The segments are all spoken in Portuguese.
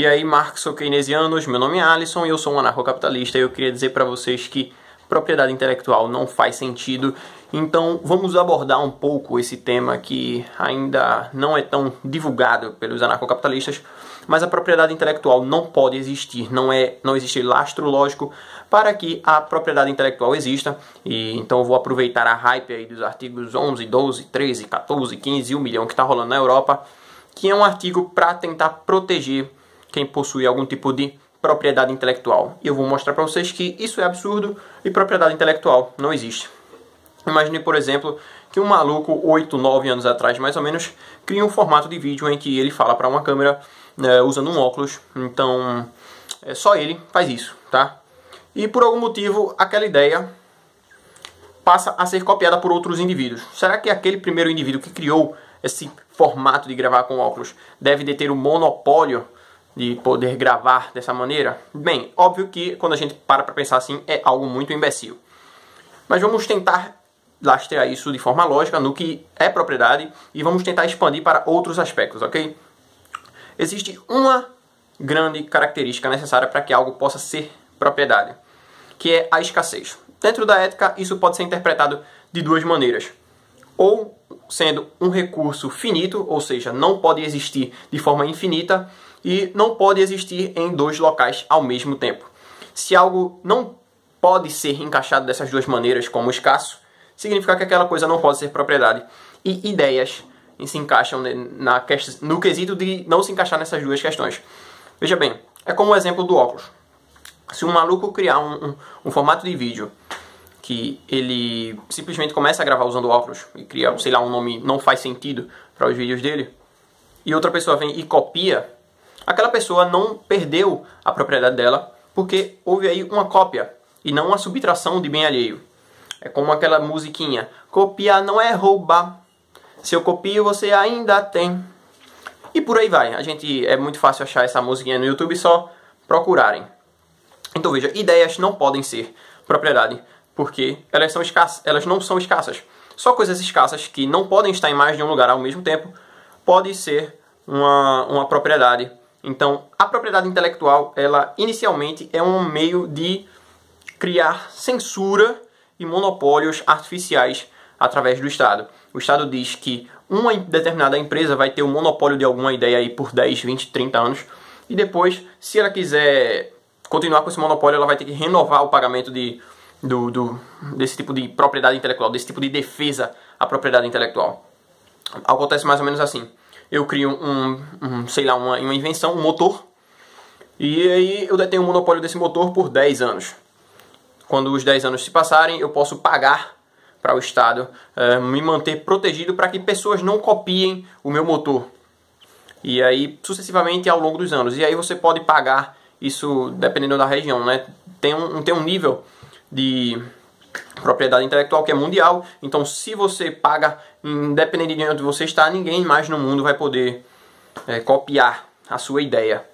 E aí, marxo-keynesianos, meu nome é Alisson e eu sou um anarcocapitalista e eu queria dizer para vocês que propriedade intelectual não faz sentido. Então vamos abordar um pouco esse tema que ainda não é tão divulgado pelos anarcocapitalistas, mas a propriedade intelectual não pode existir, não existe lastro lógico para que a propriedade intelectual exista. E então eu vou aproveitar a hype aí dos artigos 11, 12, 13, 14, 15 e 1 milhão que está rolando na Europa, que é um artigo para tentar proteger quem possui algum tipo de propriedade intelectual. E eu vou mostrar para vocês que isso é absurdo e propriedade intelectual não existe. Imagine, por exemplo, que um maluco, 8, 9 anos atrás, mais ou menos, cria um formato de vídeo em que ele fala para uma câmera usando um óculos. Então, só ele faz isso, tá? E por algum motivo, aquela ideia passa a ser copiada por outros indivíduos. Será que aquele primeiro indivíduo que criou esse formato de gravar com óculos deve deter o monopólio de poder gravar dessa maneira? Bem, óbvio que quando a gente para pensar assim, é algo muito imbecil. Mas vamos tentar lastrear isso de forma lógica no que é propriedade e vamos tentar expandir para outros aspectos, ok? Existe uma grande característica necessária para que algo possa ser propriedade, que é a escassez. Dentro da ética, isso pode ser interpretado de duas maneiras. Ou sendo um recurso finito, ou seja, não pode existir de forma infinita, e não pode existir em dois locais ao mesmo tempo. Se algo não pode ser encaixado dessas duas maneiras como escasso, significa que aquela coisa não pode ser propriedade. E ideias se encaixam no quesito de não se encaixar nessas duas questões. Veja bem, é como o exemplo do óculos. Se um maluco criar um formato de vídeo que ele simplesmente começa a gravar usando óculos e cria, sei lá, um nome não faz sentido para os vídeos dele, e outra pessoa vem e copia, aquela pessoa não perdeu a propriedade dela, porque houve aí uma cópia e não uma subtração de bem alheio. É como aquela musiquinha: copiar não é roubar, se eu copio você ainda tem. E por aí vai. É muito fácil achar essa musiquinha no YouTube, só procurarem. Então veja, ideias não podem ser propriedade, porque elas são escassas, elas não são escassas. Só coisas escassas que não podem estar em mais de um lugar ao mesmo tempo pode ser uma propriedade. Então, a propriedade intelectual, ela inicialmente é um meio de criar censura e monopólios artificiais através do Estado. O Estado diz que uma determinada empresa vai ter o monopólio de alguma ideia aí por 10, 20, 30 anos, e depois, se ela quiser continuar com esse monopólio, ela vai ter que renovar o pagamento desse tipo de propriedade intelectual, desse tipo de defesa à propriedade intelectual. Acontece mais ou menos assim. Eu crio sei lá, uma invenção, um motor, e aí eu detenho o monopólio desse motor por 10 anos. Quando os 10 anos se passarem, eu posso pagar para o Estado me manter protegido para que pessoas não copiem o meu motor. E aí, sucessivamente, ao longo dos anos. E aí você pode pagar isso dependendo da região, né? Tem um nível de propriedade intelectual que é mundial. Então, se você paga, independente de onde você está, ninguém mais no mundo vai poder copiar a sua ideia.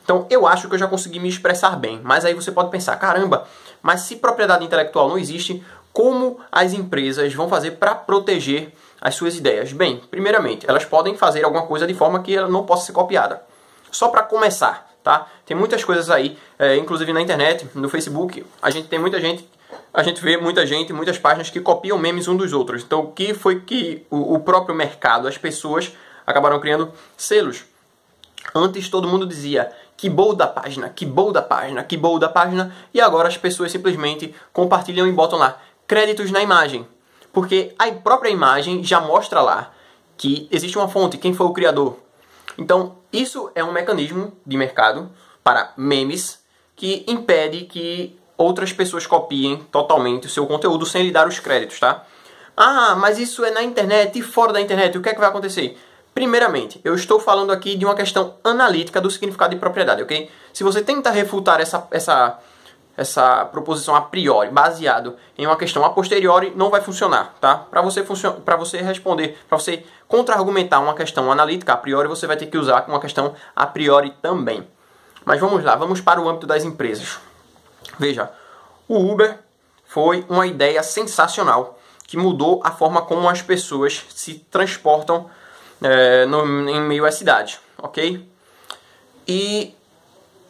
Então, eu acho que eu já consegui me expressar bem. Mas aí você pode pensar, caramba, mas se propriedade intelectual não existe, como as empresas vão fazer para proteger as suas ideias? Bem, primeiramente, elas podem fazer alguma coisa de forma que ela não possa ser copiada. Só para começar, tá? Tem muitas coisas aí, inclusive na internet, no Facebook, a gente vê muita gente, muitas páginas que copiam memes um dos outros. Então, o que foi que o próprio mercado, as pessoas, acabaram criando selos. Antes todo mundo dizia que boa da página, que boa da página, que boa da página, e agora as pessoas simplesmente compartilham e botam lá créditos na imagem. Porque a própria imagem já mostra lá que existe uma fonte, quem foi o criador. Então, isso é um mecanismo de mercado para memes que impede que outras pessoas copiem totalmente o seu conteúdo sem lhe dar os créditos, tá? Ah, mas isso é na internet e fora da internet, o que é que vai acontecer? Primeiramente, eu estou falando aqui de uma questão analítica do significado de propriedade, ok? Se você tenta refutar essa proposição a priori, baseado em uma questão a posteriori, não vai funcionar, tá? Para você responder, para você contra-argumentar uma questão analítica a priori, você vai ter que usar uma questão a priori também. Mas vamos lá, vamos para o âmbito das empresas. Veja, o Uber foi uma ideia sensacional que mudou a forma como as pessoas se transportam em meio à cidade, ok? E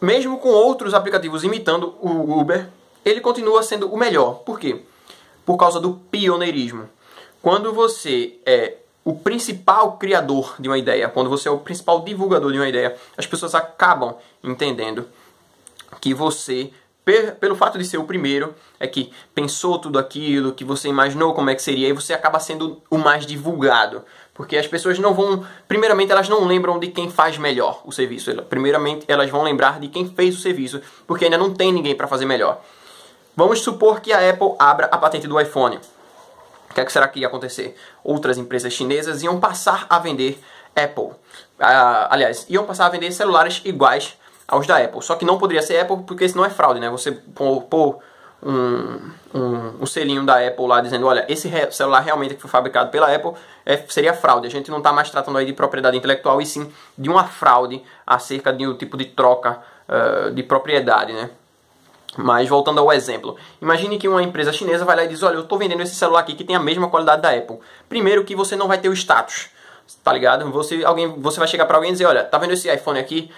mesmo com outros aplicativos imitando o Uber, ele continua sendo o melhor. Por quê? Por causa do pioneirismo. Quando você é o principal criador de uma ideia, quando você é o principal divulgador de uma ideia, as pessoas acabam entendendo que você, pelo fato de ser o primeiro, é que pensou tudo aquilo, que você imaginou como é que seria, e você acaba sendo o mais divulgado. Porque as pessoas não vão... Primeiramente, elas não lembram de quem faz melhor o serviço. Primeiramente, elas vão lembrar de quem fez o serviço, porque ainda não tem ninguém para fazer melhor. Vamos supor que a Apple abra a patente do iPhone. O que será que ia acontecer? Outras empresas chinesas iam passar a vender Apple. Aliás, iam passar a vender celulares iguais aos da Apple. Só que não poderia ser Apple porque senão é fraude, né? Você pôr um selinho da Apple lá dizendo, olha, esse celular realmente foi fabricado pela Apple, seria fraude. A gente não está mais tratando aí de propriedade intelectual, e sim de uma fraude acerca de um tipo de troca de propriedade, né? Mas voltando ao exemplo, imagine que uma empresa chinesa vai lá e diz, olha, eu estou vendendo esse celular aqui que tem a mesma qualidade da Apple. Primeiro que você não vai ter o status, tá ligado? Você vai chegar para alguém e dizer, olha, tá vendo esse iPhone aqui?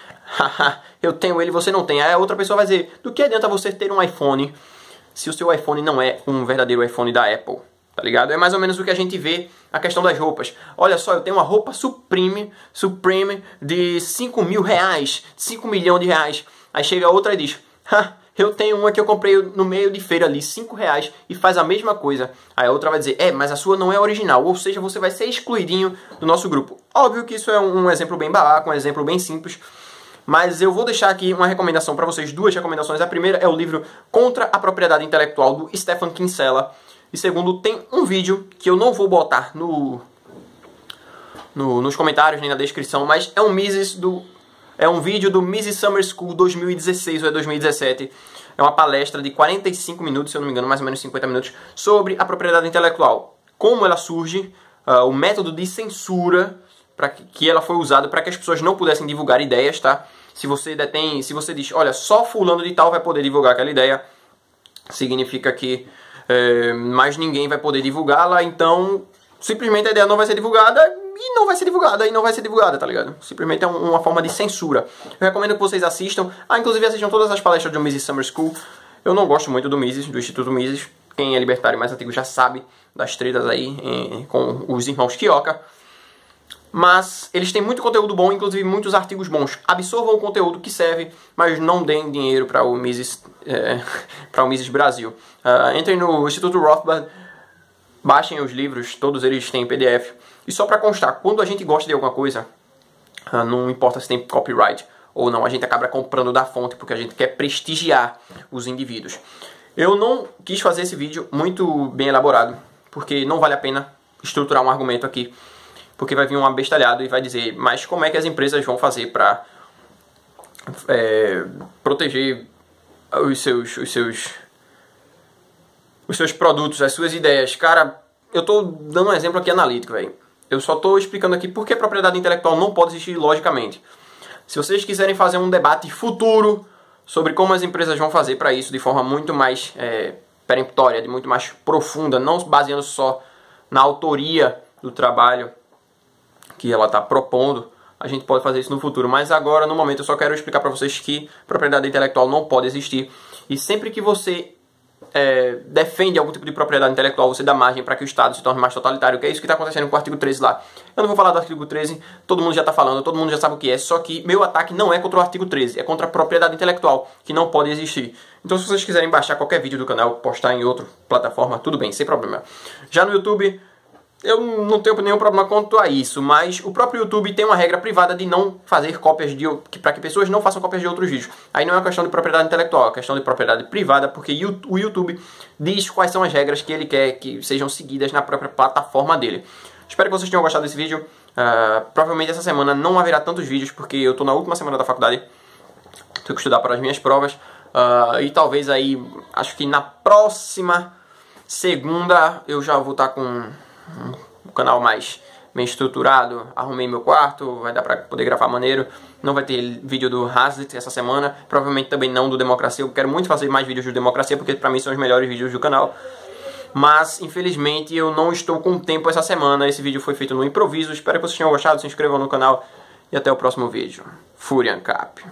Eu tenho ele, você não tem. Aí a outra pessoa vai dizer, do que adianta você ter um iPhone se o seu iPhone não é um verdadeiro iPhone da Apple? Tá ligado? É mais ou menos o que a gente vê a questão das roupas. Olha só, eu tenho uma roupa Supreme de 5 mil reais, 5 milhões de reais. Aí chega outra e diz, eu tenho uma que eu comprei no meio de feira ali, 5 reais, e faz a mesma coisa. Aí a outra vai dizer, mas a sua não é original, ou seja, você vai ser excluidinho do nosso grupo. Óbvio que isso é um exemplo bem babaca, um exemplo bem simples, mas eu vou deixar aqui uma recomendação para vocês, duas recomendações. A primeira é o livro Contra a Propriedade Intelectual, do Stephan Kinsella. E segundo, tem um vídeo que eu não vou botar nos comentários nem na descrição, mas é um vídeo do Mises Summer School 2016 ou 2017. É uma palestra de 45 minutos, se eu não me engano, mais ou menos 50 minutos, sobre a propriedade intelectual. Como ela surge, o método de censura que ela foi usada para que as pessoas não pudessem divulgar ideias, tá? Se você diz, olha, só fulano de tal vai poder divulgar aquela ideia, significa que mais ninguém vai poder divulgá-la, então simplesmente a ideia não vai ser divulgada e não vai ser divulgada, tá ligado? Simplesmente é uma forma de censura. Eu recomendo que vocês assistam. Inclusive assistam todas as palestras do Mises Summer School. Eu não gosto muito do Mises, do Instituto Mises. Quem é libertário mais antigo já sabe das tretas aí com os irmãos Kioka. Mas eles têm muito conteúdo bom, inclusive muitos artigos bons. Absorvam o conteúdo que serve, mas não deem dinheiro para o Mises Brasil. Entrem no Instituto Rothbard, baixem os livros, todos eles têm PDF. E só para constar, quando a gente gosta de alguma coisa, não importa se tem copyright ou não, a gente acaba comprando da fonte porque a gente quer prestigiar os indivíduos. Eu não quis fazer esse vídeo muito bem elaborado, porque não vale a pena estruturar um argumento aqui, porque vai vir um abestalhado e vai dizer, mas como é que as empresas vão fazer para proteger os seus produtos, as suas ideias? Cara, eu tô dando um exemplo aqui analítico, velho. Eu só tô explicando aqui por que a propriedade intelectual não pode existir logicamente. Se vocês quiserem fazer um debate futuro sobre como as empresas vão fazer para isso de forma muito mais peremptória, de muito mais profunda, não baseando só na autoria do trabalho que ela está propondo, a gente pode fazer isso no futuro. Mas agora, no momento, eu só quero explicar para vocês que propriedade intelectual não pode existir. E sempre que você defende algum tipo de propriedade intelectual, você dá margem para que o Estado se torne mais totalitário, que é isso que está acontecendo com o artigo 13 lá. Eu não vou falar do artigo 13, todo mundo já está falando, todo mundo já sabe o que é, só que meu ataque não é contra o artigo 13, é contra a propriedade intelectual, que não pode existir. Então se vocês quiserem baixar qualquer vídeo do canal, postar em outra plataforma, tudo bem, sem problema. Já no YouTube, eu não tenho nenhum problema quanto a isso, mas o próprio YouTube tem uma regra privada de não fazer cópias para que pessoas não façam cópias de outros vídeos. Aí não é uma questão de propriedade intelectual, é uma questão de propriedade privada, porque o YouTube diz quais são as regras que ele quer que sejam seguidas na própria plataforma dele. Espero que vocês tenham gostado desse vídeo. Provavelmente essa semana não haverá tantos vídeos, porque eu estou na última semana da faculdade, tenho que estudar para as minhas provas, e talvez aí, acho que na próxima segunda eu já vou estar com o canal mais bem estruturado, arrumei meu quarto, vai dar pra poder gravar maneiro. Não vai ter vídeo do Hazlitt essa semana, provavelmente também não do Democracia. Eu quero muito fazer mais vídeos do Democracia, porque pra mim são os melhores vídeos do canal. Mas, infelizmente, eu não estou com tempo essa semana. Esse vídeo foi feito no improviso. Espero que vocês tenham gostado, se inscrevam no canal e até o próximo vídeo. Fúria Ancap.